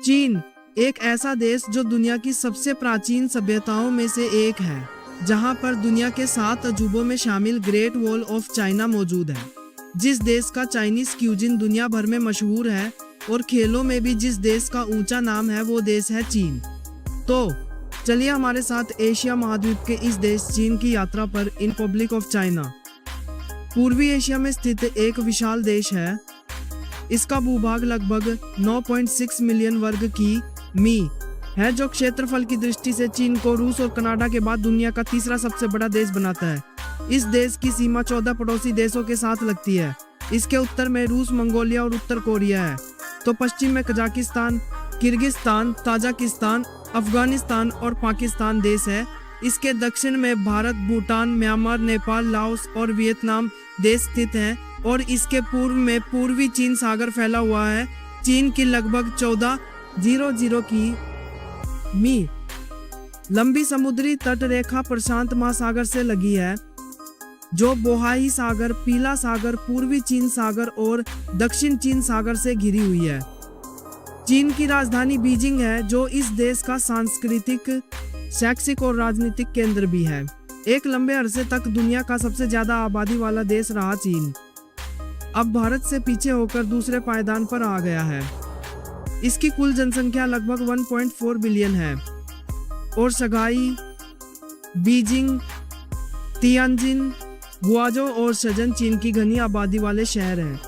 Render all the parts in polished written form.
चीन एक ऐसा देश जो दुनिया की सबसे प्राचीन सभ्यताओं में से एक है, जहां पर दुनिया के 7 अजूबों में शामिल ग्रेट वॉल ऑफ चाइना मौजूद है। जिस देश का चाइनीज क्यूजिन दुनिया भर में मशहूर है और खेलों में भी जिस देश का ऊंचा नाम है वो देश है चीन। तो चलिए हमारे साथ एशिया महाद्वीप के इस देश चीन की यात्रा पर। इन रिपब्लिक ऑफ चाइना पूर्वी एशिया में स्थित एक विशाल देश है। इसका भूभाग लगभग 9.6 मिलियन वर्ग की मी है, जो क्षेत्रफल की दृष्टि से चीन को रूस और कनाडा के बाद दुनिया का तीसरा सबसे बड़ा देश बनाता है। इस देश की सीमा 14 पड़ोसी देशों के साथ लगती है। इसके उत्तर में रूस, मंगोलिया और उत्तर कोरिया है, तो पश्चिम में कजाकिस्तान, किर्गिस्तान, ताजिकिस्तान, अफगानिस्तान और पाकिस्तान देश है। इसके दक्षिण में भारत, भूटान, म्यांमार, नेपाल, लाओस और वियतनाम देश स्थित हैं और इसके पूर्व में पूर्वी चीन सागर फैला हुआ है। चीन की लगभग 14,000 की मी लंबी समुद्री तट रेखा प्रशांत महासागर से लगी है, जो बोहाई सागर, पीला सागर, पूर्वी चीन सागर और दक्षिण चीन सागर से घिरी हुई है। चीन की राजधानी बीजिंग है, जो इस देश का सांस्कृतिक, शैक्षिक और राजनीतिक केंद्र भी है। एक लंबे अरसे तक दुनिया का सबसे ज्यादा आबादी वाला देश रहा चीन अब भारत से पीछे होकर दूसरे पायदान पर आ गया है। इसकी कुल जनसंख्या लगभग 1.4 बिलियन है और शंघाई, बीजिंग, तियानजिन, गुआजो और शजन चीन की घनी आबादी वाले शहर हैं।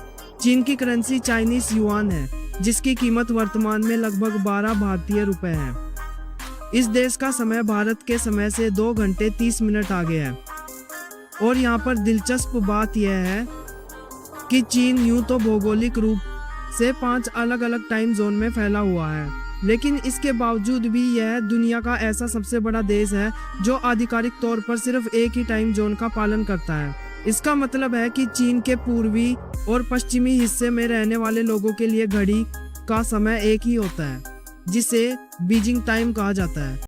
चीन की करेंसी चाइनीज युआन है, जिसकी कीमत वर्तमान में लगभग 12 भारतीय रुपए है। इस देश का समय भारत के समय से 2 घंटे 30 मिनट आगे है। और यहाँ पर दिलचस्प बात यह है कि चीन यूं तो भौगोलिक रूप से 5 अलग अलग टाइम जोन में फैला हुआ है, लेकिन इसके बावजूद भी यह दुनिया का ऐसा सबसे बड़ा देश है जो आधिकारिक तौर पर सिर्फ एक ही टाइम जोन का पालन करता है। इसका मतलब है कि चीन के पूर्वी और पश्चिमी हिस्से में रहने वाले लोगों के लिए घड़ी का समय एक ही होता है, जिसे बीजिंग टाइम कहा जाता है।